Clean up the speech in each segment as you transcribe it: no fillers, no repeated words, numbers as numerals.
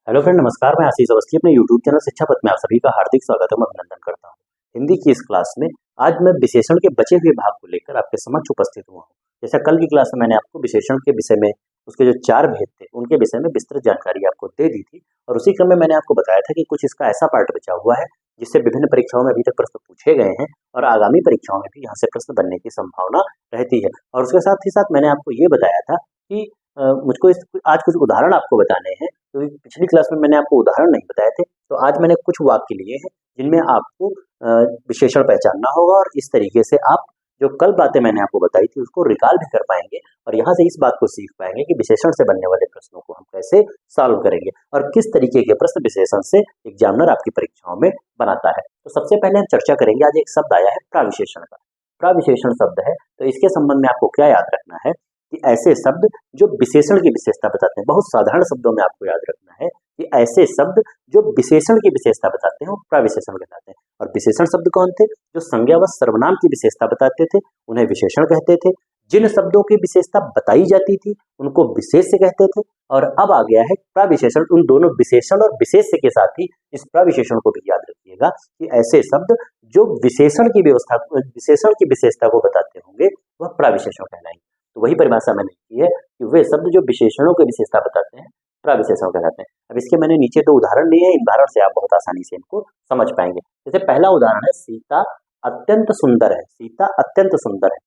Hello friend, नमस्कार। मैं आशीष अवस्थी अपने यूट्यूब चैनल शिक्षा पथ में आप सभी का हार्दिक स्वागत एवं अभिनंदन करता हूं। हिंदी की इस क्लास में आज मैं विशेषण के बचे हुए भाग को लेकर आपके समक्ष उपस्थित हुआ हूं। जैसा कल की क्लास में मैंने आपको विशेषण के विषय में उसके जो 4 भेद थे उनके विषय में विस्तृत जानकारी आपको दे दी थी, और उसी क्रम में मैंने आपको बताया था कि कुछ इसका ऐसा पार्ट बचा हुआ है जिससे विभिन्न परीक्षाओं में अभी तक प्रश्न पूछे गए हैं और आगामी परीक्षाओं में भी यहाँ से प्रश्न बनने की संभावना रहती है। और उसके साथ ही साथ मैंने आपको ये बताया था कि मुझको आज कुछ उदाहरण आपको बताने हैं। तो पिछली क्लास में मैंने आपको उदाहरण नहीं बताए थे, तो आज मैंने कुछ वाक्य लिए हैं जिनमें आपको विशेषण पहचानना होगा, और इस तरीके से आप जो कल बातें मैंने आपको बताई थी उसको रिकॉल भी कर पाएंगे, और यहाँ से इस बात को सीख पाएंगे कि विशेषण से बनने वाले प्रश्नों को हम कैसे सॉल्व करेंगे और किस तरीके के प्रश्न विशेषण से एग्जामिनर आपकी परीक्षाओं में बनाता है। तो सबसे पहले हम चर्चा करेंगे, आज एक शब्द आया है प्राविशेषण का। प्राविशेषण शब्द है, तो इसके संबंध में आपको क्या याद रखना है कि ऐसे शब्द जो विशेषण की विशेषता बताते हैं, बहुत साधारण शब्दों में आपको याद रखना है कि ऐसे शब्द जो विशेषण की विशेषता बताते हैं वो प्राविशेषण कहलाते हैं। और विशेषण शब्द कौन थे? जो संज्ञा व सर्वनाम की विशेषता बताते थे उन्हें विशेषण कहते थे। जिन शब्दों की विशेषता बताई जाती थी उनको विशेष्य कहते थे। और अब आ गया है प्राविशेषण। उन दोनों विशेषण और विशेष्य के साथ ही इस प्राविशेषण को भी याद रखिएगा कि ऐसे शब्द जो विशेषण की विशेषता को बताते होंगे वह प्राविशेषण कहलाएंगे। तो वही परिभाषा मैंने की है कि वे शब्द जो विशेषणों की विशेषता बताते हैं प्राविशेषण कहलाते हैं। अब इसके मैंने नीचे 2 उदाहरण लिए हैं, इन उदाहरण से आप बहुत आसानी से इनको समझ पाएंगे। जैसे पहला उदाहरण है, सीता अत्यंत सुंदर है। सीता अत्यंत सुंदर है।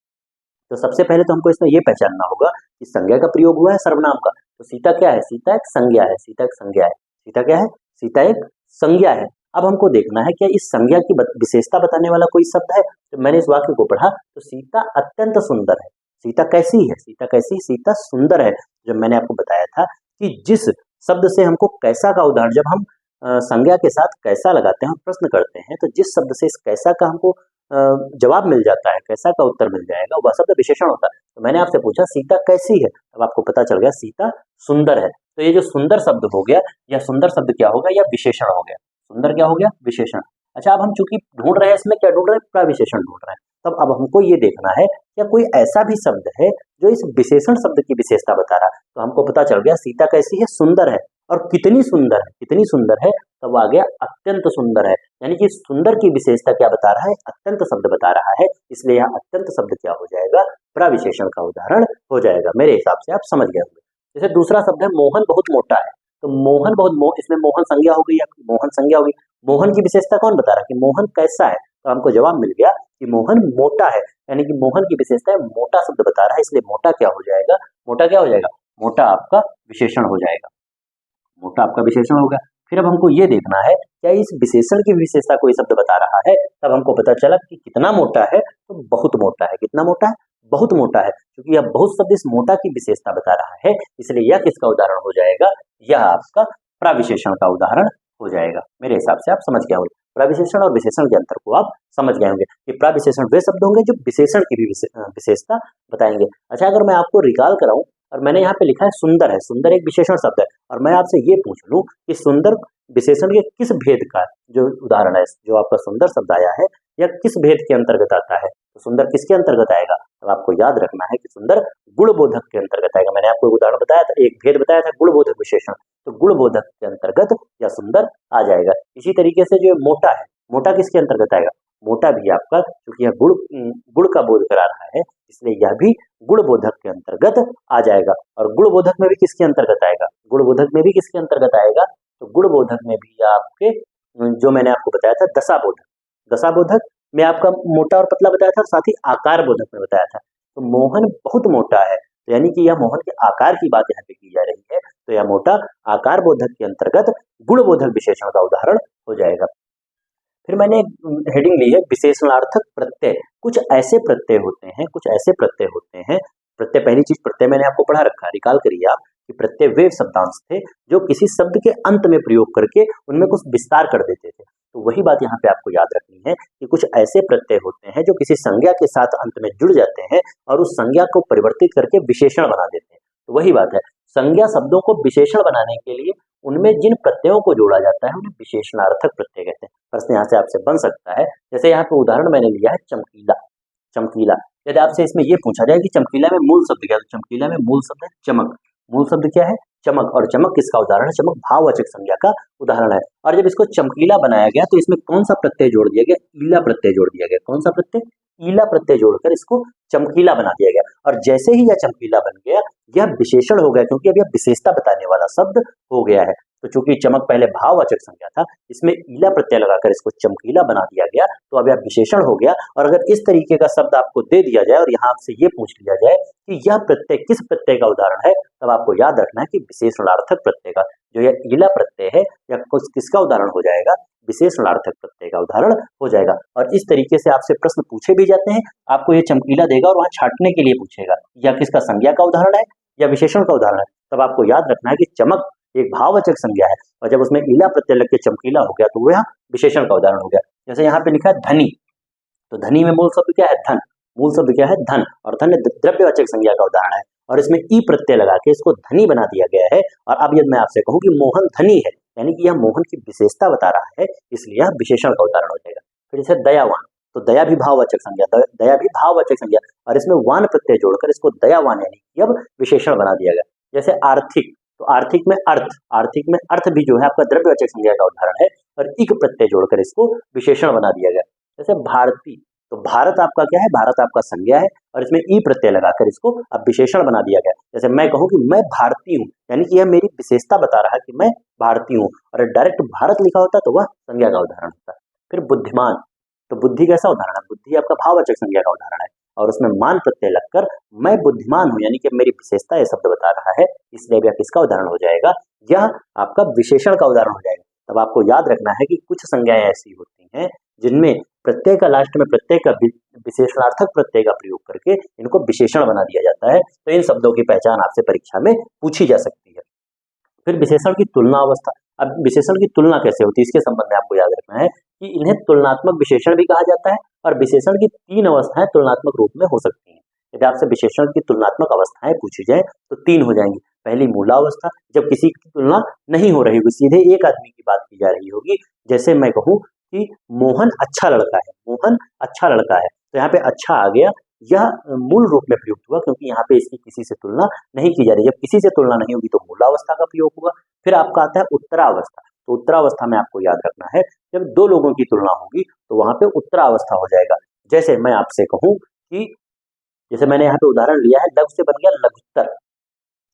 तो सबसे पहले तो हमको इसमें यह पहचानना होगा कि संज्ञा का प्रयोग हुआ है सर्वनाम का। तो सीता क्या है? सीता एक संज्ञा है। सीता एक संज्ञा है। सीता क्या है? सीता एक संज्ञा है। अब हमको देखना है क्या इस संज्ञा की विशेषता बताने वाला कोई शब्द है। तो मैंने इस वाक्य को पढ़ा तो सीता अत्यंत सुंदर है। सीता कैसी है? सीता कैसी? सीता सुंदर है। जब मैंने आपको बताया था कि जिस शब्द से हमको कैसा का उदाहरण, जब हम संज्ञा के साथ कैसा लगाते हैं, प्रश्न करते हैं, तो जिस शब्द से इस कैसा का हमको जवाब मिल जाता है, कैसा का उत्तर मिल जाएगा, वह शब्द विशेषण होता है। तो मैंने आपसे पूछा सीता कैसी है, अब आपको पता चल गया सीता सुंदर है। तो ये जो सुंदर शब्द हो गया, यह सुंदर शब्द क्या होगा? यह विशेषण हो गया। सुंदर क्या हो गया? विशेषण। अच्छा, अब हम चूंकि ढूंढ रहे हैं, इसमें क्या ढूंढ रहे हैं? प्राविशेषण ढूंढ रहे हैं। तब अब हमको ये देखना है क्या कोई ऐसा भी शब्द है जो इस विशेषण शब्द की विशेषता बता रहा है। तो हमको पता चल गया सीता कैसी है? सुंदर है। और कितनी सुंदर है? कितनी सुंदर है? तब आ गया अत्यंत सुंदर है। यानी कि सुंदर की विशेषता क्या बता रहा है? अत्यंत शब्द बता रहा है। इसलिए यहाँ अत्यंत शब्द क्या हो जाएगा? प्राविशेषण का उदाहरण हो जाएगा। मेरे हिसाब से आप समझ गए होंगे। जैसे दूसरा शब्द है, मोहन बहुत मोटा है। तो मोहन इसमें मोहन संज्ञा हो गई, मोहन संज्ञा होगी। मोहन की विशेषता कौन बता रहा है कि मोहन कैसा है? तो हमको जवाब मिल गया कि मोहन मोटा है। यानी कि मोहन की विशेषता है मोटा शब्द बता रहा है, इसलिए मोटा क्या हो जाएगा? मोटा क्या हो जाएगा? मोटा आपका विशेषण हो जाएगा। मोटा आपका विशेषण होगा। फिर अब हमको ये देखना है क्या इस विशेषण की विशेषता कोई शब्द बता रहा है। तब हमको पता चला कि कितना मोटा है, तो बहुत मोटा है। कितना मोटा है? बहुत मोटा है। क्योंकि यह बहुत शब्द इस मोटा की विशेषता बता रहा है, इसलिए यह किसका उदाहरण हो जाएगा? यह आपका प्राविशेषण का उदाहरण हो जाएगा। मेरे हिसाब से आप समझ गए होंगे। प्राविशेषण और विशेषण के अंतर को आप समझ गए होंगे कि प्राविशेषण वे शब्द होंगे जो विशेषण की भी विशेषता बताएंगे। अच्छा, अगर मैं आपको रिकॉल कराऊं, और मैंने यहाँ पे लिखा है सुंदर है। सुंदर एक विशेषण शब्द है, और मैं आपसे ये पूछ लूं कि सुंदर विशेषण के किस भेद का जो उदाहरण है, जो आपका सुंदर शब्द आया है, यह किस भेद के अंतर्गत आता है? तो सुंदर किसके अंतर्गत आएगा? तो आपको याद रखना है कि सुंदर गुणबोधक के अंतर्गत आएगा। मैंने आपको एक उदाहरण बताया था, एक भेद बताया था, गुणबोधक विशेषण। तो गुणबोधक के अंतर्गत या सुंदर आ जाएगा। इसी तरीके से जो मोटा है, मोटा किसके अंतर्गत आएगा? मोटा भी आपका, क्योंकि यह गुण का बोध करा रहा है, इसलिए यह भी गुणबोधक के अंतर्गत आ जाएगा। और गुणबोधक में भी किसके अंतर्गत आएगा? गुणबोधक में भी किसके अंतर्गत आएगा? तो गुणबोधक में भी आपके जो मैंने आपको बताया था दशाबोधक, दशाबोधक में आपका मोटा और पतला बताया था, और साथ ही आकार बोधक में बताया था। तो मोहन बहुत मोटा है, तो यानी कि यह मोहन के आकार की बात यहाँ पे की जा रही है, तो यह मोटा आकार बोधक के अंतर्गत गुणबोधक विशेषण का उदाहरण हो जाएगा। फिर मैंने हेडिंग ली है विशेषणार्थक प्रत्यय। कुछ ऐसे प्रत्यय होते हैं, प्रत्यय, पहली चीज प्रत्यय मैंने आपको पढ़ा रखा है, रिकॉल करिए आप कि प्रत्यय वे शब्दांश थे जो किसी शब्द के अंत में प्रयोग करके उनमें कुछ विस्तार कर देते थे। तो वही बात यहाँ पे आपको याद रखनी है कि कुछ ऐसे प्रत्यय होते हैं जो किसी संज्ञा के साथ अंत में जुड़ जाते हैं और उस संज्ञा को परिवर्तित करके विशेषण बना देते हैं। तो वही बात है, संज्ञा शब्दों को विशेषण बनाने के लिए उनमें जिन प्रत्ययों को जोड़ा जाता है उन्हें विशेषणार्थक प्रत्यय कहते हैं। प्रश्न यहाँ से आपसे बन सकता है, जैसे यहाँ पे उदाहरण मैंने लिया है चमकीला। चमकीला, यदि आपसे इसमें ये पूछा जाए कि चमकीला में मूल शब्द क्या है, तो चमकीला में मूल शब्द है चमक। मूल शब्द क्या है? चमक। और चमक किसका उदाहरण है? चमक भाववाचक संज्ञा का उदाहरण है। और जब इसको चमकीला बनाया गया तो इसमें कौन सा प्रत्यय जोड़ दिया गया? ईला प्रत्यय जोड़ दिया गया। कौन सा प्रत्यय? ईला प्रत्यय जोड़कर इसको चमकीला बना दिया गया। और जैसे ही यह चमकीला बन गया, यह विशेषण हो गया, क्योंकि अब यह विशेषता बताने वाला शब्द हो गया है। तो चूंकि चमक पहले भाववाचक संज्ञा था, इसमें ईला प्रत्यय लगाकर इसको चमकीला बना दिया गया, तो अब यह विशेषण हो गया। और अगर इस तरीके का शब्द आपको दे दिया जाए और यहाँ आपसे ये पूछ लिया जाए कि यह प्रत्यय किस प्रत्यय का उदाहरण है, तब आपको याद रखना है कि विशेषणार्थक प्रत्यय का। जो यह ईला प्रत्यय है, यह किसका उदाहरण हो जाएगा? विशेषणार्थक प्रत्यय का उदाहरण हो जाएगा। और इस तरीके से आपसे प्रश्न पूछे भी जाते हैं। आपको ये चमकीला देगा और वहां छांटने के लिए पूछेगा, या किसका संज्ञा का उदाहरण है या विशेषण का उदाहरण है। तब आपको याद रखना है कि चमक एक भाववाचक संज्ञा है, और जब उसमें ईला प्रत्यय लग के चमकीला हो गया तो वह विशेषण का उदाहरण हो गया। जैसे यहाँ पे लिखा है धनी, तो धनी में मूल शब्द क्या है? धन। मूल शब्द क्या है? धन। और धन द्रव्यवाचक संज्ञा का उदाहरण है, और इसमें ई प्रत्यय लगा के इसको धनी बना दिया गया है। और अब यदि मैं आपसे कहूँ कि मोहन धनी है, यानी कि यह मोहन की विशेषता बता रहा है, इसलिए यह विशेषण का उदाहरण हो जाएगा। फिर जैसे दयावान, तो दया भी भाववाचक संज्ञा, दया भी भाववाचक संज्ञा, और इसमें वान प्रत्यय जोड़कर इसको दयावान यानी कि अब विशेषण बना दिया गया। जैसे आर्थिक, तो आर्थिक में अर्थ, आर्थिक में अर्थ भी जो है आपका द्रव्यवाचक संज्ञा का उदाहरण है, और इक प्रत्यय जोड़कर इसको विशेषण बना दिया गया। जैसे भारती, तो भारत आपका क्या है? भारत आपका संज्ञा है, और इसमें ई प्रत्यय लगाकर इसको अब विशेषण बना दिया गया। जैसे मैं कहूँ कि मैं भारतीय हूँ, यानी कि यह मेरी विशेषता बता रहा है कि मैं भारतीय हूँ, और डायरेक्ट भारत लिखा होता तो वह संज्ञा का उदाहरण होता। फिर बुद्धिमान, तो बुद्धि कैसा उदाहरण है? बुद्धि आपका भाववाचक संज्ञा का उदाहरण है, और उसमें मान प्रत्यय लगकर मैं बुद्धिमान हूँ, यानी कि मेरी विशेषता यह शब्द बता रहा है, इसलिए यह किसका उदाहरण हो जाएगा? यह आपका विशेषण का उदाहरण हो जाएगा। तब आपको याद रखना है कि कुछ संज्ञाएं ऐसी होती हैं जिनमें प्रत्यय का लास्ट में प्रत्यय का विशेषणार्थक प्रत्यय का प्रयोग करके इनको विशेषण बना दिया जाता है। तो इन शब्दों की पहचान आपसे परीक्षा में पूछी जा सकती है। फिर विशेषण की तुलना अवस्था। अब विशेषण की तुलना कैसे होती है, इसके संबंध में आपको याद रखना है कि इन्हें तुलनात्मक विशेषण भी कहा जाता है, और विशेषण की 3 अवस्थाएं तुलनात्मक रूप में हो सकती हैं। यदि आपसे विशेषण की तुलनात्मक अवस्थाएं पूछी जाए तो 3 हो जाएंगी। पहली मूलावस्था, जब किसी की तुलना नहीं हो रही होगी, सीधे एक आदमी की बात की जा रही होगी। जैसे मैं कहूँ कि मोहन अच्छा लड़का है, मोहन अच्छा लड़का है, तो यहाँ पे अच्छा आ गया, यह मूल रूप में प्रयुक्त हुआ, क्योंकि यहाँ पे इसकी किसी से तुलना नहीं की जा रही। जब किसी से तुलना नहीं होगी तो मूलावस्था का प्रयोग होगा। फिर आपका आता है उत्तरावस्था, तो उत्तरावस्था में आपको याद रखना है, जब 2 लोगों की तुलना होगी तो वहां पे उत्तरावस्था हो जाएगा। जैसे मैं आपसे कहूँ कि, जैसे मैंने यहाँ पे उदाहरण लिया है, लघु से बन गया लघुत्तर,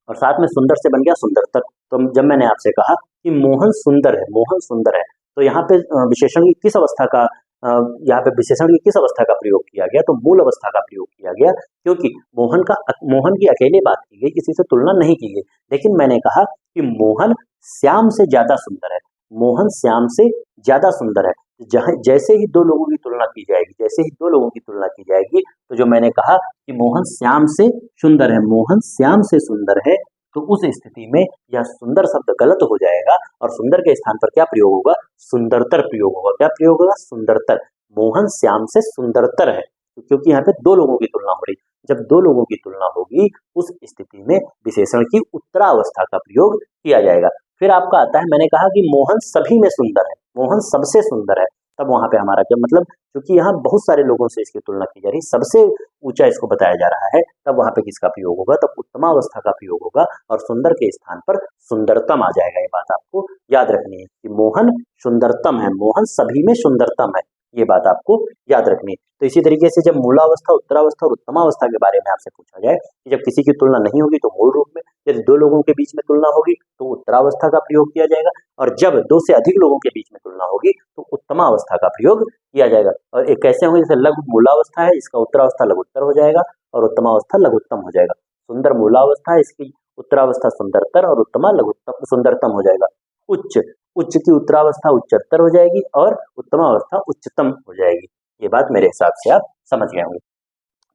और साथ में सुंदर से बन गया सुंदरतर। तो जब मैंने आपसे कहा कि मोहन सुंदर है, मोहन सुंदर है, तो यहाँ पे विशेषण की किस अवस्था का यहाँ पे विशेषण की किस अवस्था का प्रयोग किया गया? तो मूल अवस्था का प्रयोग किया गया, क्योंकि मोहन की अकेले बात की गई, किसी से तुलना नहीं की गई। लेकिन मैंने कहा कि मोहन श्याम से ज्यादा सुंदर है, मोहन श्याम से ज्यादा सुंदर है। जहां जैसे ही 2 लोगों की तुलना की जाएगी, जैसे ही 2 लोगों की तुलना की जाएगी, तो जो मैंने कहा कि मोहन श्याम से सुंदर है, मोहन श्याम से सुंदर है, तो उस स्थिति में यह सुंदर शब्द गलत हो जाएगा, और सुंदर के स्थान पर क्या प्रयोग होगा? सुंदरतर प्रयोग होगा। क्या प्रयोग होगा? सुंदरतर। मोहन श्याम से सुंदरतर है, क्योंकि यहाँ पे 2 लोगों की तुलना हो रही। जब 2 लोगों की तुलना होगी, उस स्थिति में विशेषण की उत्तरावस्था का प्रयोग किया जाएगा। फिर आपका आता है, मैंने कहा कि मोहन सभी में सुंदर है, मोहन सबसे सुंदर है, तब वहां पे हमारा क्या मतलब? क्योंकि यहाँ बहुत सारे लोगों से इसकी तुलना की जा रही, सबसे ऊंचा इसको बताया जा रहा है, तब वहां पे किसका प्रयोग होगा? तब उत्तमावस्था का प्रयोग होगा, और सुंदर के स्थान पर सुंदरतम आ जाएगा। ये बात आपको याद रखनी है कि मोहन सुंदरतम है, मोहन सभी में सुंदरतम है, ये बात आपको याद रखनी है। तो इसी तरीके से जब मूलावस्था, उत्तरावस्था और उत्तमावस्था के बारे में आपसे पूछा जाए कि जब किसी की तुलना नहीं होगी तो मूल रूप में, यदि 2 लोगों के बीच में तुलना होगी तो उत्तरावस्था का प्रयोग किया जाएगा, और जब 2 से अधिक लोगों के बीच में तुलना होगी तो उत्तमावस्था का प्रयोग किया जाएगा। और एक कैसे होंगे? जैसे लघु मूलावस्था है, इसका उत्तरावस्था लघुत्तर हो जाएगा, और उत्तमावस्था लघुत्तम हो जाएगा। सुंदर मूलावस्था है, इसकी उत्तरावस्था सुंदरतर, और उत्तमा लघुत्तम सुंदरतम हो जाएगा। उच्च, उच्च की उत्तरावस्था उच्चतर हो जाएगी, और उत्तमावस्था उच्चतम हो जाएगी। ये बात मेरे हिसाब से आप समझ गए होंगे।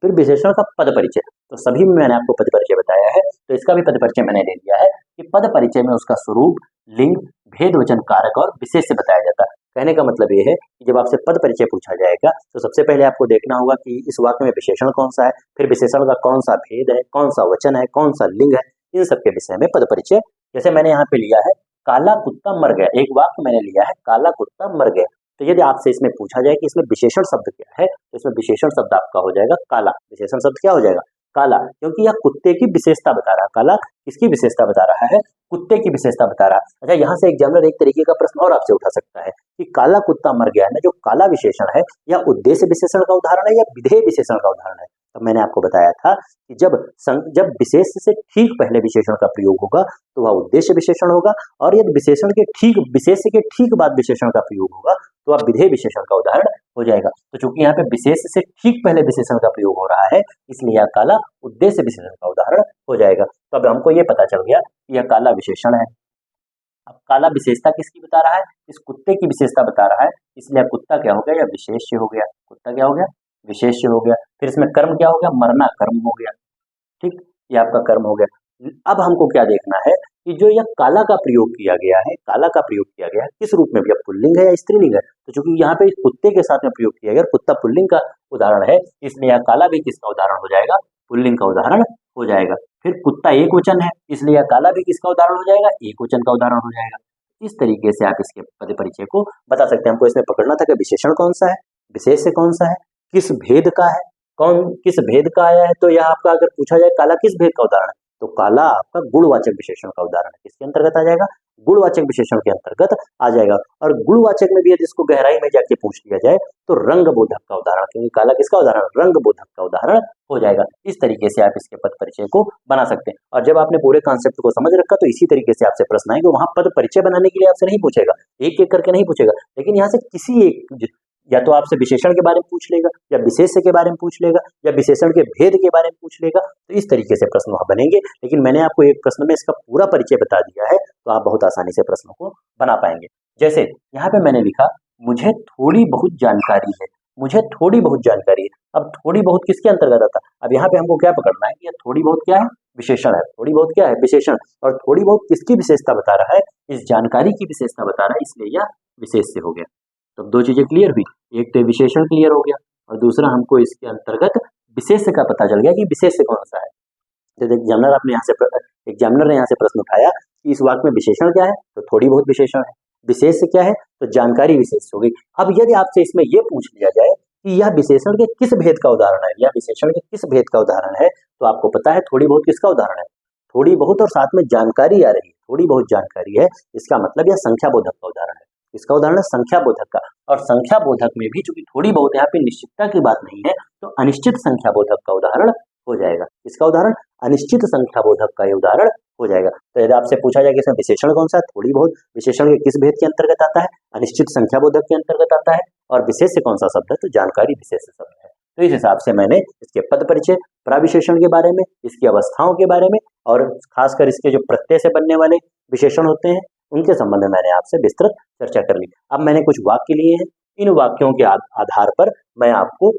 फिर विशेषण का पद परिचय, तो सभी में मैंने आपको पद परिचय बताया है, तो इसका भी पद परिचय मैंने ले लिया है कि पद परिचय में उसका स्वरूप, लिंग, भेदवचन कारक और विशेष से बताया जाता है। कहने का मतलब ये है कि जब आपसे पद परिचय पूछा जाएगा तो सबसे पहले आपको देखना होगा कि इस वाक्य में विशेषण कौन सा है, फिर विशेषण का कौन सा भेद है, कौन सा वचन है, कौन सा लिंग है, इन सब के विषय में पद परिचय। जैसे मैंने यहाँ पे लिया है काला कुत्ता मर गया, एक वाक्य मैंने लिया है काला कुत्ता मर गया, तो यदि आपसे इसमें पूछा जाए कि इसमें विशेषण शब्द क्या है, तो इसमें विशेषण शब्द आपका हो जाएगा काला। विशेषण शब्द क्या हो जाएगा? काला, क्योंकि यह कुत्ते की विशेषता बता रहा है। काला किसकी विशेषता बता रहा है? कुत्ते की विशेषता बता रहा है। अच्छा, यहाँ से एग्जामिनर एक तरीके का प्रश्न और आपसे उठा सकता है कि काला कुत्ता मर गया है ना, जो काला विशेषण है या उद्देश्य विशेषण का उदाहरण है या विधेय विशेषण का उदाहरण है? तो मैंने आपको बताया था कि जब विशेष से ठीक पहले विशेषण का प्रयोग होगा तो वह उद्देश्य विशेषण होगा, और यदि विशेष के ठीक बाद विशेषण का प्रयोग होगा तो वह विधेय विशेषण का उदाहरण हो जाएगा। तो चूंकि यहाँ पे विशेष से ठीक पहले विशेषण का प्रयोग हो रहा है, इसलिए यह काला उद्देश्य विशेषण का उदाहरण हो जाएगा। तो अब हमको ये पता चल गया कि यह काला विशेषण है। अब काला विशेषता किसकी बता रहा है? इस कुत्ते की विशेषता बता रहा है, इसलिए कुत्ता क्या हो गया? या विशेष्य हो गया। कुत्ता क्या हो गया? विशेष्य हो गया। फिर इसमें कर्म क्या हो गया? मरना कर्म हो गया। ठीक, ये आपका कर्म हो गया। अब हमको क्या देखना है कि जो यह काला का प्रयोग किया गया है, काला का प्रयोग किया गया है किस रूप में? अब पुल्लिंग है या स्त्रीलिंग है? तो चूंकि यहाँ पे कुत्ते के साथ में प्रयोग किया गया, कुत्ता पुल्लिंग का उदाहरण है, इसलिए यह काला भी किसका उदाहरण हो जाएगा? पुल्लिंग का उदाहरण हो जाएगा। फिर कुत्ता एक वचन है, इसलिए यह काला भी किसका उदाहरण हो जाएगा? एक वचन का उदाहरण हो जाएगा। इस तरीके से आप इसके पद परिचय को बता सकते हैं। हमको इसमें पकड़ना था कि विशेषण कौन सा है, विशेष से कौन सा है, किस भेद का है, कौन किस भेद का आया है। तो यह आपका अगर पूछा जाए काला किस भेद का उदाहरण है, तो काला आपका गुणवाचक विशेषण का उदाहरण है। किसके अंतर्गत आ जाएगा? गुणवाचक विशेषण के अंतर्गत आ जाएगा। और गुणवाचक में भी यदि इसको गहराई में जाके पूछ लिया जाए तो रंग बोधक का उदाहरण, क्योंकि काला किसका उदाहरण? रंग बोधक का उदाहरण हो जाएगा। इस तरीके से आप इसके पद परिचय को बना सकते हैं। और जब आपने पूरे कॉन्सेप्ट को समझ रखा तो इसी तरीके से आपसे प्रश्न आएंगे। वहां पद परिचय बनाने के लिए आपसे नहीं पूछेगा, एक एक करके नहीं पूछेगा, लेकिन यहाँ से किसी एक, या तो आपसे विशेषण के बारे में पूछ लेगा, या विशेष्य के बारे में पूछ लेगा, या विशेषण के भेद के बारे में पूछ लेगा। तो इस तरीके से प्रश्न वहां बनेंगे। लेकिन मैंने आपको एक प्रश्न में इसका पूरा परिचय बता दिया है, तो आप बहुत आसानी से प्रश्नों को बना पाएंगे। जैसे यहाँ पे मैंने लिखा, मुझे थोड़ी बहुत जानकारी है। मुझे थोड़ी बहुत जानकारी है। अब थोड़ी बहुत किसके अंतर्गत आता है? अब यहाँ पे हमको क्या पकड़ना है कि थोड़ी बहुत क्या है? विशेषण है। थोड़ी बहुत क्या है? विशेषण। और थोड़ी बहुत किसकी विशेषता बता रहा है? इस जानकारी की विशेषता बता रहा है, इसलिए यह विशेष से हो गया। तो दो चीजें क्लियर हुई, एक तो विशेषण क्लियर हो गया और दूसरा हमको इसके अंतर्गत विशेष का पता चल गया कि विशेष कौन सा है। तो एग्जामिनर ने यहाँ से प्रश्न उठाया कि इस वाक्य में विशेषण क्या है, तो थोड़ी बहुत विशेषण है। विशेष क्या है, तो जानकारी विशेष हो गई। अब यदि आपसे इसमें यह पूछ लिया जाए कि यह विशेषण के किस भेद का उदाहरण है, या विशेषण के किस भेद का उदाहरण है, तो आपको पता है थोड़ी बहुत किसका उदाहरण है? थोड़ी बहुत और साथ में जानकारी आ रही है, थोड़ी बहुत जानकारी है, इसका मतलब यह संख्या बोधक का उदाहरण है। इसका उदाहरण है संख्या बोधक का। और संख्या बोधक में भी चूंकि थोड़ी बहुत यहाँ पे निश्चितता की बात नहीं है, तो अनिश्चित संख्या बोधक का उदाहरण हो जाएगा। इसका उदाहरण अनिश्चित संख्या बोधक का उदाहरण हो जाएगा। तो यदि आपसे पूछा जाए कि इसमें विशेषण कौन सा है, थोड़ी बहुत विशेषण के किस भेद के अंतर्गत आता है? अनिश्चित संख्या बोधक के अंतर्गत आता है। और विशेष से कौन सा शब्द है, तो जानकारी विशेष शब्द है। तो इस हिसाब से मैंने इसके पद परिचय, प्राविशेषण के बारे में, इसकी अवस्थाओं के बारे में, और खासकर इसके जो प्रत्यय से बनने वाले विशेषण होते हैं उनके संबंध में मैंने आपसे विस्तृत चर्चा कर ली। अब मैंने कुछ वाक्य लिए हैं, इन वाक्यों के आधार पर मैं आपको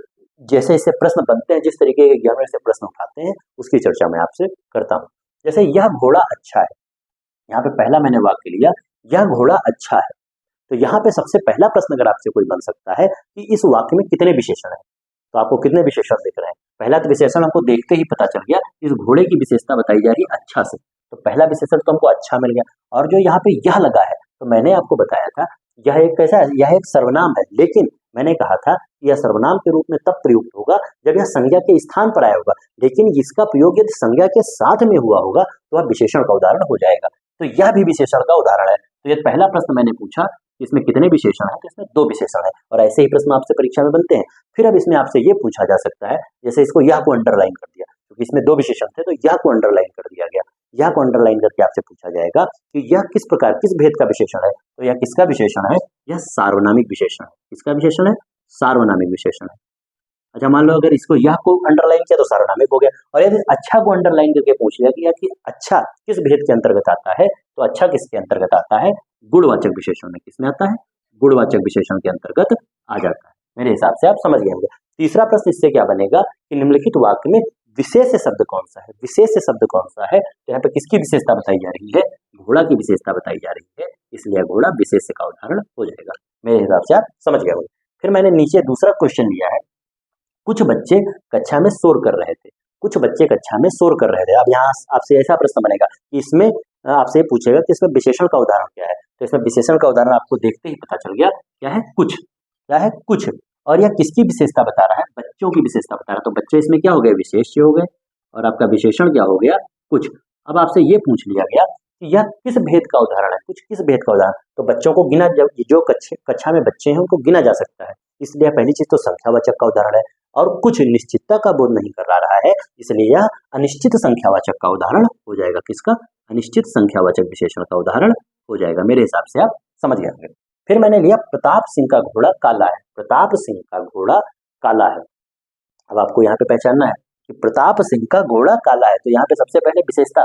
जैसे इससे प्रश्न बनते हैं, जिस तरीके के एग्जामिनर से प्रश्न उठाते हैं, उसकी चर्चा मैं आपसे करता हूँ। जैसे यह घोड़ा अच्छा है, यहाँ पे पहला मैंने वाक्य लिया, यह घोड़ा अच्छा है। तो यहाँ पे सबसे पहला प्रश्न अगर आपसे कोई बन सकता है कि इस वाक्य में कितने विशेषण है, तो आपको कितने विशेषण दिख रहे हैं? पहला तो विशेषण हमको देखते ही पता चल गया, इस घोड़े की विशेषता बताई जा रही है अच्छा से, तो पहला विशेषण तो हमको अच्छा मिल गया। और जो यहाँ पे यह लगा है, तो मैंने आपको बताया था यह एक कैसा है, यह एक सर्वनाम है, लेकिन मैंने कहा था यह सर्वनाम के रूप में तब प्रयुक्त होगा जब यह संज्ञा के स्थान पर आया होगा, लेकिन इसका प्रयोग यदि संज्ञा के साथ में हुआ होगा तो वह विशेषण का उदाहरण हो जाएगा। तो यह भी विशेषण का उदाहरण है। तो यह पहला प्रश्न मैंने पूछा इसमें कितने विशेषण है, तो इसमें 2 विशेषण है। और ऐसे ही प्रश्न आपसे परीक्षा में बनते हैं। फिर अब इसमें आपसे ये पूछा जा सकता है, जैसे इसको यह को अंडरलाइन कर दिया, क्योंकि इसमें 2 विशेषण थे, तो यह को अंडरलाइन कर दिया गया। यह को अंडरलाइन करके आपसे पूछा जाएगा कि यह किस प्रकार, किस भेद का विशेषण है, तो यह किसका विशेषण है? यह सार्वनामिक विशेषण है। किसका विशेषण है? सार्वनामिक विशेषण है। अच्छा, मान लो अगर इसको यह को अंडरलाइन किया तो सार्वनामिक हो गया। और यदि अच्छा को अंडरलाइन करके पूछ लिया कि अच्छा किस भेद के अंतर्गत आता है, तो अच्छा किसके अंतर्गत आता है? गुणवाचक विशेषण में। किसमें आता है? गुणवाचक विशेषण के अंतर्गत आ जाता है। मेरे हिसाब से आप समझ गए होंगे। तीसरा प्रश्न इससे क्या बनेगा कि निम्नलिखित वाक्य में विशेष शब्द कौन सा है? विशेष शब्द कौन सा है? तो यहाँ पे किसकी विशेषता बताई जा रही है? घोड़ा की विशेषता बताई जा रही है, इसलिए घोड़ा विशेष का उदाहरण हो जाएगा। मेरे हिसाब से आप समझ गए होंगे। फिर मैंने नीचे दूसरा क्वेश्चन लिया है, कुछ बच्चे कक्षा में शोर कर रहे थे। कुछ बच्चे कक्षा में शोर कर रहे थे। अब यहाँ आपसे ऐसा प्रश्न बनेगा कि इसमें आपसे पूछेगा कि इसमें विशेषण का उदाहरण क्या है, तो इसमें विशेषण का उदाहरण आपको देखते ही पता चल गया क्या है? कुछ। क्या है? कुछ। और यह किसकी विशेषता बता रहा है? बच्चों की विशेषता बता रहा है। तो बच्चे इसमें क्या हो गए? विशेष्य हो गए। और आपका विशेषण क्या हो गया, कुछ। अब आपसे ये पूछ लिया गया कि यह किस भेद का उदाहरण है, कुछ किस भेद का उदाहरण। तो बच्चों को गिना, जो कक्षा में बच्चे हैं उनको गिना जा सकता है, इसलिए पहली चीज तो संख्यावाचक का उदाहरण है। और कुछ निश्चितता का बोध नहीं कर रहा है, इसलिए यह अनिश्चित संख्यावाचक का उदाहरण हो जाएगा। किसका? अनिश्चित संख्यावाचक विशेषण का उदाहरण हो जाएगा। मेरे हिसाब से आप समझ गए होंगे। फिर मैंने लिया प्रताप सिंह का घोड़ा काला है। प्रताप सिंह का घोड़ा काला है। अब आपको यहाँ पे पहचानना है कि प्रताप सिंह का घोड़ा काला है, तो यहाँ पे सबसे पहले विशेषता,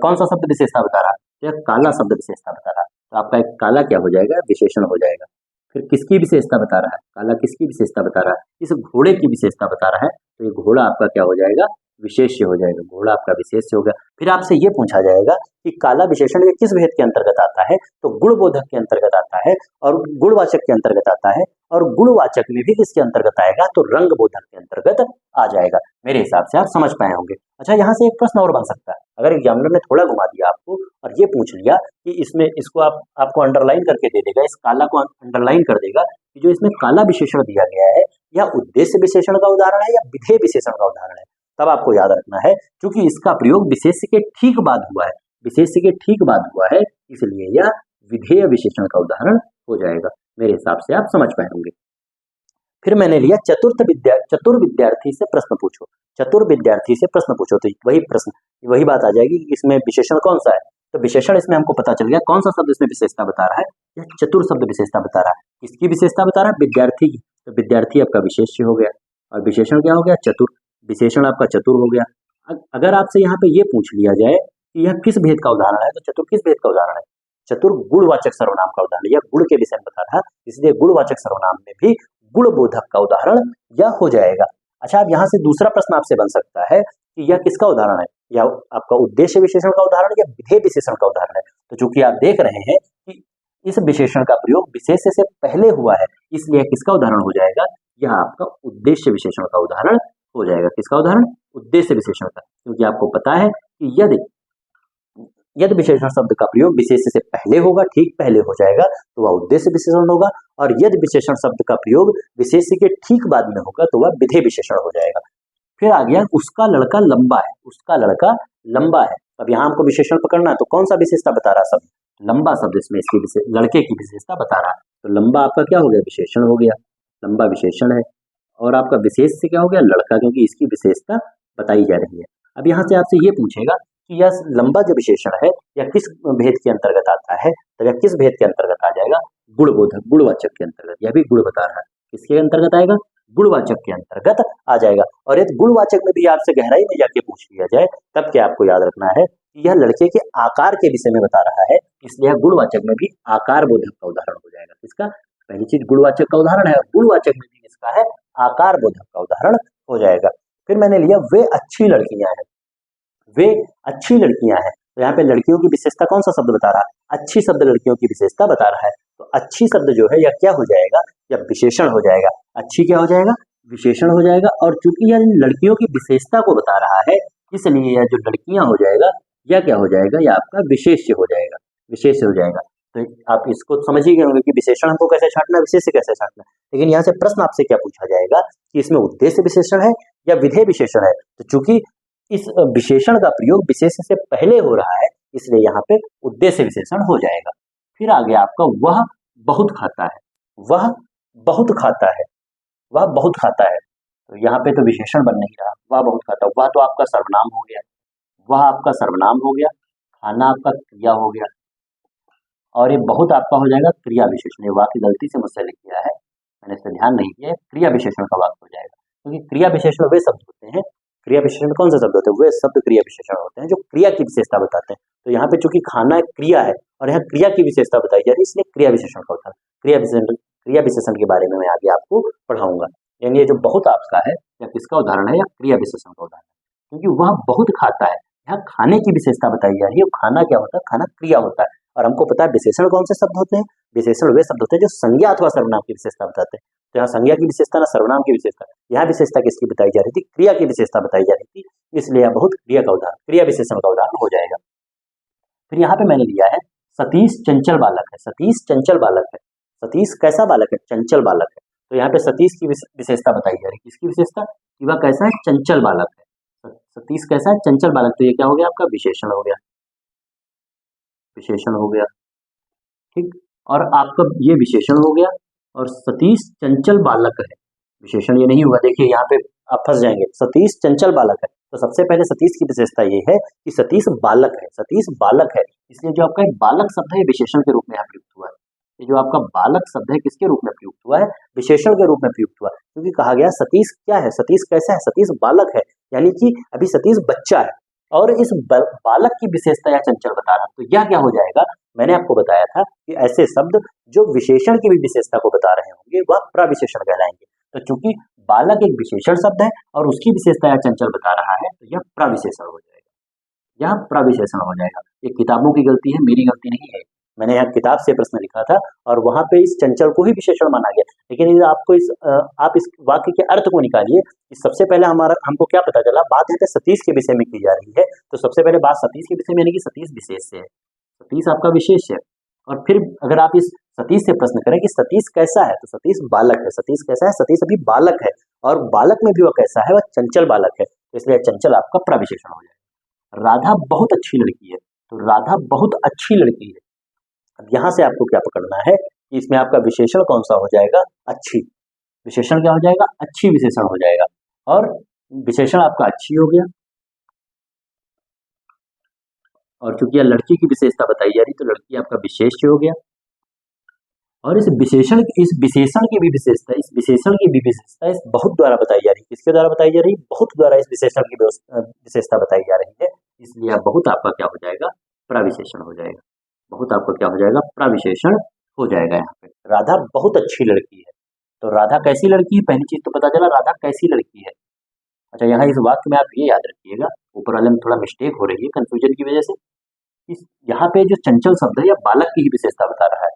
कौन सा शब्द विशेषता बता रहा है? यह काला शब्द विशेषता बता रहा है, तो आपका एक काला क्या हो जाएगा, विशेषण हो जाएगा। फिर किसकी विशेषता बता रहा है? काला किसकी विशेषता बता रहा है? इस घोड़े की विशेषता बता रहा है, तो ये घोड़ा आपका क्या हो जाएगा, विशेष्य हो जाएगा। घोड़ा आपका विशेष्य हो गया। फिर आपसे ये पूछा जाएगा कि काला विशेषण ये किस भेद के अंतर्गत आता है, तो गुणबोधक के अंतर्गत आता है और गुणवाचक के अंतर्गत आता है, और गुणवाचक में भी किसके अंतर्गत आएगा, तो रंग बोधक के अंतर्गत आ जाएगा। मेरे हिसाब से आप समझ पाए होंगे। अच्छा, यहाँ से एक प्रश्न और बन सकता है, अगर एग्जामिनर ने थोड़ा घुमा दिया आपको और ये पूछ लिया कि इसमें इसको आपको अंडरलाइन करके दे देगा, इस काला को अंडरलाइन कर देगा कि जो इसमें काला विशेषण दिया गया है यह उद्देश्य विशेषण का उदाहरण है या विधेय विशेषण का उदाहरण है। तब आपको याद रखना है क्योंकि इसका प्रयोग विशेष्य के ठीक बाद हुआ है, विशेष्य के ठीक बाद हुआ है, इसलिए यह विधेय विशेषण का उदाहरण हो जाएगा। मेरे हिसाब से आप समझ पाए होंगे। फिर मैंने लिया चतुर विद्यार्थी से प्रश्न पूछो। चतुर विद्यार्थी से प्रश्न पूछो, तो वही बात आ जाएगी कि इसमें विशेषण कौन सा है, तो विशेषण इसमें हमको पता चल गया कौन सा शब्द इसमें विशेषता बता रहा है, यह चतुर शब्द विशेषता बता रहा है। किसकी विशेषता बता रहा है? विद्यार्थी की, तो विद्यार्थी आपका विशेष्य हो गया और विशेषण क्या हो गया, चतुर। विशेषण आपका चतुर हो गया। अगर आपसे यहाँ पे ये पूछ लिया जाए कि यह किस भेद का उदाहरण है, तो चतुर किस भेद का उदाहरण है? चतुर गुणवाचक सर्वनाम का उदाहरण, यह गुण के विषय में बता रहा है, इसलिए गुणवाचक सर्वनाम में भी गुणबोधक का उदाहरण यह हो जाएगा। अच्छा, अब यहाँ से दूसरा प्रश्न आपसे बन सकता है कि यह किसका उदाहरण है, या आपका उद्देश्य विशेषण का उदाहरण या विधेय विशेषण का उदाहरण है। तो चूंकि आप देख रहे हैं कि इस विशेषण का प्रयोग विशेष्य से पहले हुआ है, इसलिए किसका उदाहरण हो जाएगा, यह आपका उद्देश्य विशेषण का उदाहरण हो जाएगा। किसका उदाहरण? उद्देश्य विशेषण का, क्योंकि आपको पता है कि यदि विशेषण शब्द का प्रयोग विशेष्य से पहले होगा, ठीक पहले हो जाएगा, तो वह उद्देश्य विशेषण होगा, और यदि विशेषण शब्द का प्रयोग विशेष्य के ठीक बाद में होगा तो वह विधेय विशेषण हो जाएगा। फिर आ गया उसका लड़का लंबा है। उसका लड़का लंबा है। अब यहाँ हमको विशेषण पकड़ना है, तो कौन सा विशेषता बता रहा शब्द? लंबा शब्द इसमें इसकी लड़के की विशेषता बता रहा है, तो लंबा आपका क्या हो गया, विशेषण हो गया। लंबा विशेषण है और आपका विशेष से क्या हो गया, लड़का, क्योंकि इसकी विशेषता बताई जा रही है। अब यहाँ से आपसे ये पूछेगा कि यह लंबा जो विशेषण है यह किस भेद के अंतर्गत आता है, तो यह किस भेद के अंतर्गत आ जाएगा, गुणबोधक, गुणवाचक के अंतर्गत। यह भी गुण बता रहा है, किसके अंतर्गत आएगा, गुणवाचक के अंतर्गत आ जाएगा। और यदि गुणवाचक में भी आपसे गहराई में जाके पूछ लिया जाए, तब क्या आपको याद रखना है कि यह लड़के के आकार के विषय में बता रहा है, इसलिए गुणवाचक में भी आकार बोधक का उदाहरण हो जाएगा। किसका? पहली चीज गुणवाचक का उदाहरण है, गुणवाचक में भी किसका है, आकार बोधक का उदाहरण हो जाएगा। फिर मैंने लिया वे अच्छी लड़कियां हैं। वे अच्छी लड़कियां हैं, तो यहाँ पे लड़कियों की विशेषता कौन सा शब्द बता रहा है, अच्छी शब्द लड़कियों की विशेषता बता रहा है। तो अच्छी शब्द जो है यह क्या हो जाएगा, यह विशेषण हो जाएगा। अच्छी क्या हो जाएगा, विशेषण हो जाएगा। और चूंकि यह लड़कियों की विशेषता को बता रहा है, इसलिए यह जो लड़कियां हो जाएगा यह क्या हो जाएगा, यह आपका विशेष्य हो जाएगा, विशेष्य हो जाएगा। तो आप इसको समझ ही गए होंगे कि विशेषण हमको कैसे छांटना, विशेष्य कैसे छांटना। लेकिन यहाँ से प्रश्न आपसे क्या पूछा जाएगा कि इसमें उद्देश्य विशेषण है या विधेय विशेषण है। तो चूंकि इस विशेषण का प्रयोग विशेष्य से पहले हो रहा है, इसलिए यहाँ पे उद्देश्य विशेषण हो जाएगा। फिर आ गया आपका वह बहुत खाता है। वह बहुत खाता है, वह बहुत खाता है, तो यहाँ पे तो विशेषण बन नहीं रहा, वह बहुत खाता है। वह तो आपका सर्वनाम हो गया, वह आपका सर्वनाम हो गया, खाना आपका क्रिया हो गया, और ये बहुत आपका हो जाएगा क्रिया विशेषण। ये वाक्य गलती से मुझसे लिख दिया है, मैंने इस पर ध्यान नहीं किया, क्रिया विशेषण का वाक्य हो जाएगा, क्योंकि क्रिया विशेषण वे शब्द होते हैं, क्रिया विशेषण कौन से शब्द होते हैं, वे शब्द क्रिया विशेषण होते हैं जो क्रिया की विशेषता बताते हैं। तो यहाँ पे चूंकि खाना एक क्रिया है और यहाँ क्रिया की विशेषता बताई जा रही है, इसलिए क्रिया विशेषण का होता है। क्रिया विशेषण के बारे में मैं आगे आपको पढ़ाऊंगा। यानी ये जो बहुत आपका है या किसका उदाहरण है, या क्रिया विशेषण का उदाहरण है, क्योंकि वह बहुत खाता है, यहाँ खाने की विशेषता बताई जा रही है। खाना क्या होता है, खाना क्रिया होता है। और हमको पता है विशेषण कौन से शब्द होते हैं, विशेषण वे शब्द होते हैं जो संज्ञा अथवा सर्वनाम की विशेषता बताते हैं। तो यहाँ संज्ञा की विशेषता ना सर्वनाम की विशेषता, यहाँ विशेषता किसकी बताई जा रही थी, क्रिया की विशेषता बताई जा रही थी, इसलिए यह बहुत क्रिया का उदाहरण, क्रिया विशेषण का उदाहरण हो जाएगा। फिर यहाँ पे मैंने लिया है सतीश चंचल बालक है। सतीश चंचल बालक है, सतीश कैसा बालक है, चंचल बालक है। तो यहाँ पे सतीश की विशेषता बताई जा रही है, किसकी विशेषता, कि वह कैसा है, चंचल बालक है। सतीश कैसा है? चंचल बालक। तो ये क्या हो गया आपका? विशेषण हो गया, विशेषण हो गया, ठीक। और आपका ये विशेषण हो गया, और सतीश चंचल बालक है, विशेषण ये नहीं हुआ। देखिए यहाँ पे आप फंस जाएंगे, सतीश चंचल बालक है, तो सबसे पहले सतीश की विशेषता ये है कि सतीश बालक है, सतीश बालक है, इसलिए जो आपका बालक शब्द है विशेषण के रूप में यहाँ प्रयुक्त हुआ है। ये जो आपका बालक शब्द है किसके रूप में प्रयुक्त हुआ है? विशेषण के रूप में प्रयुक्त हुआ है, क्योंकि कहा गया सतीश क्या है, सतीश कैसा है? सतीश बालक है, यानी कि अभी सतीश बच्चा है और इस बालक की विशेषता या चंचल बता रहा। तो यह क्या हो जाएगा? मैंने आपको बताया था कि ऐसे शब्द जो विशेषण की भी विशेषता को बता रहे होंगे वह प्रविशेषण कहलाएंगे। तो चूंकि बालक एक विशेषण शब्द है और उसकी विशेषता या चंचल बता रहा है, तो यह प्रविशेषण हो जाएगा, यह प्रविशेषण हो जाएगा। ये किताबों की गलती है, मेरी गलती नहीं है। मैंने यहाँ किताब से प्रश्न लिखा था और वहां पे इस चंचल को ही विशेषण माना गया, लेकिन यदि आपको आप इस वाक्य के अर्थ को निकालिए कि सबसे पहले हमको क्या पता चला, बात यहाँ पे सतीश के विषय में की जा रही है, तो सबसे पहले बात सतीश के विषय में, यानी कि सतीश विशेष से है, सतीश आपका विशेष है। और फिर अगर आप इस सतीश से प्रश्न करें कि सतीश कैसा है, तो सतीश बालक है। सतीश कैसा है? सतीश अभी बालक है, और बालक में भी वह कैसा है? वह चंचल बालक है, इसलिए चंचल आपका प्रविशेषण हो जाएगा। राधा बहुत अच्छी लड़की है, तो राधा बहुत अच्छी लड़की है। अब यहाँ से आपको क्या पकड़ना है कि इसमें आपका विशेषण कौन सा हो जाएगा? अच्छी। विशेषण क्या हो जाएगा? अच्छी विशेषण हो जाएगा, और विशेषण आपका अच्छी हो गया। और चूंकि यह लड़की की विशेषता बताई जा रही, तो लड़की आपका विशेष हो गया। और इस विशेषण की भी विशेषता, इस विशेषण की भी विशेषता इस बहुत द्वारा बताई जा रही है। किसके द्वारा बताई जा रही? बहुत द्वारा इस विशेषण की विशेषता बताई जा रही है, इसलिए बहुत आपका क्या हो जाएगा? प्रविशेषण हो जाएगा। बहुत आपका क्या हो जाएगा? प्रविशेषण हो जाएगा। यहाँ पे राधा बहुत अच्छी लड़की है, तो राधा कैसी लड़की है? पहली चीज तो पता चला राधा कैसी लड़की है। अच्छा, यहाँ इस वाक्य में आप ये याद रखिएगा, ऊपर वाले में थोड़ा मिस्टेक हो रही है कंफ्यूजन की वजह से। यहाँ पे जो चंचल शब्द है या बालक की ही विशेषता बता रहा है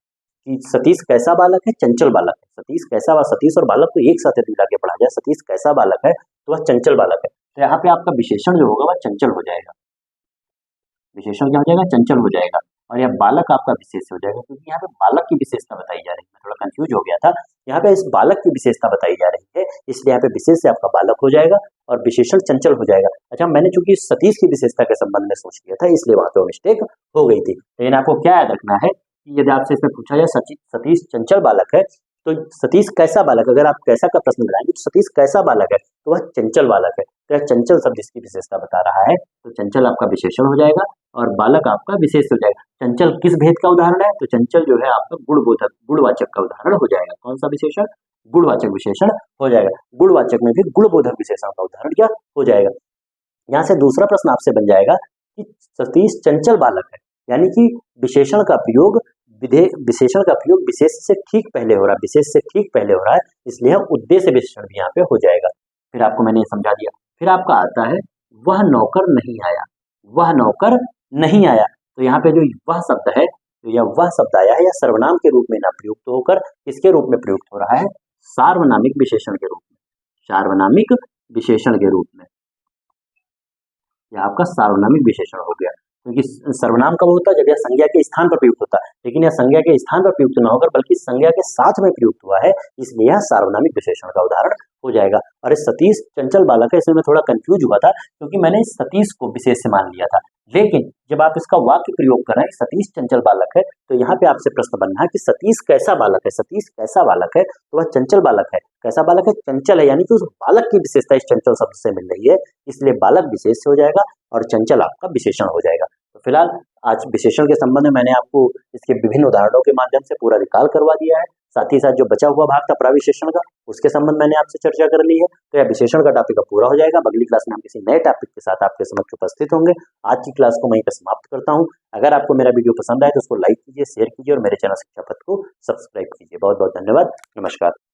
कि सतीश कैसा बालक है? चंचल बालक है। सतीश कैसा व सतीश और बालक को एक साथ मिला के पढ़ा जाए, सतीश कैसा बालक है तो वह चंचल बालक है। तो यहाँ पे आपका विशेषण जो होगा वह चंचल हो जाएगा, विशेषण क्या हो जाएगा? चंचल हो जाएगा। और यह बालक आपका विशेष हो जाएगा, क्योंकि यहाँ पे बालक की विशेषता बताई जा रही है। मैं थोड़ा कंफ्यूज हो गया था, यहाँ पे इस बालक की विशेषता बताई जा रही है, इसलिए यहाँ पे विशेष से आपका बालक हो जाएगा और विशेषण चंचल हो जाएगा। अच्छा, मैंने चूंकि सतीश की विशेषता के संबंध में सोच लिया था, इसलिए वहां पे मिस्टेक हो गई थी। लेकिन आपको क्या याद रखना है कि यदि आपसे इसमें पूछा जाए सतीश चंचल बालक है, तो सतीश कैसा बालक, अगर आप कैसा का प्रश्न लगाएंगे तो सतीश कैसा बालक है तो वह चंचल बालक है। तो यह चंचल शब्द इसकी विशेषता बता रहा है, तो चंचल आपका विशेषण हो जाएगा और बालक आपका विशेष हो जाएगा। चंचल किस भेद का उदाहरण है? तो चंचल जो है आपका गुणबोधक, गुणवाचक का उदाहरण हो जाएगा। कौन सा विशेषण? गुणवाचक विशेषण हो जाएगा। गुणवाचक में भी गुणबोधक विशेषण का उदाहरण क्या हो जाएगा। यहाँ से दूसरा प्रश्न आपसे बन जाएगा कि सतीश चंचल बालक है, यानी कि विशेषण का प्रयोग विशेष से ठीक पहले हो रहा है, विशेष से ठीक पहले हो रहा है, इसलिए उद्देश्य विशेषण भी यहाँ पे हो जाएगा। फिर आपको मैंने समझा दिया। फिर आपका आता है वह नौकर नहीं आया, वह नौकर नहीं आया। तो यहाँ पे जो वह शब्द है, तो यह वह शब्द आया है या सर्वनाम के रूप में ना प्रयुक्त होकर किसके रूप में प्रयुक्त हो रहा है? सार्वनामिक विशेषण के रूप में, सार्वनामिक विशेषण के रूप में। यह आपका सार्वनामिक विशेषण हो गया, क्योंकि सर्वनाम कब होता है? जब यह संज्ञा के स्थान पर प्रयुक्त होता है, लेकिन यह संज्ञा के स्थान पर प्रयुक्त न होकर बल्कि संज्ञा के साथ में प्रयुक्त हुआ है, इसलिए यह सार्वनामिक विशेषण का उदाहरण हो जाएगा। और इस सतीश चंचल बालक है, इसमें मैं थोड़ा कंफ्यूज हुआ था, क्योंकि मैंने इस सतीश को विशेष से मान लिया था, लेकिन जब आप इसका वाक्य प्रयोग कर रहे हैं सतीश चंचल बालक है, तो यहाँ पे आपसे प्रश्न बनना है कि सतीश कैसा बालक है। सतीश कैसा बालक है तो वह चंचल बालक है। कैसा बालक है? चंचल है, यानी कि उस बालक की विशेषता इस चंचल शब्द से मिल रही है, इसलिए बालक विशेष हो जाएगा और चंचल आपका विशेषण हो जाएगा। तो फिलहाल आज विशेषण के संबंध में मैंने आपको इसके विभिन्न उदाहरणों के माध्यम से पूरा रिकॉल करवा दिया है। साथ ही साथ जो बचा हुआ भाग था प्रविशेषण का, उसके संबंध मैंने आपसे चर्चा कर ली है। तो यह विशेषण का टॉपिक पूरा हो जाएगा। अगली क्लास में हम किसी नए टॉपिक के साथ आपके समक्ष उपस्थित होंगे। आज की क्लास को वहीं पर समाप्त करता हूं। अगर आपको मेरा वीडियो पसंद आए तो उसको लाइक कीजिए, शेयर कीजिए और मेरे चैनल शिक्षा पथ को सब्सक्राइब कीजिए। बहुत बहुत धन्यवाद। नमस्कार।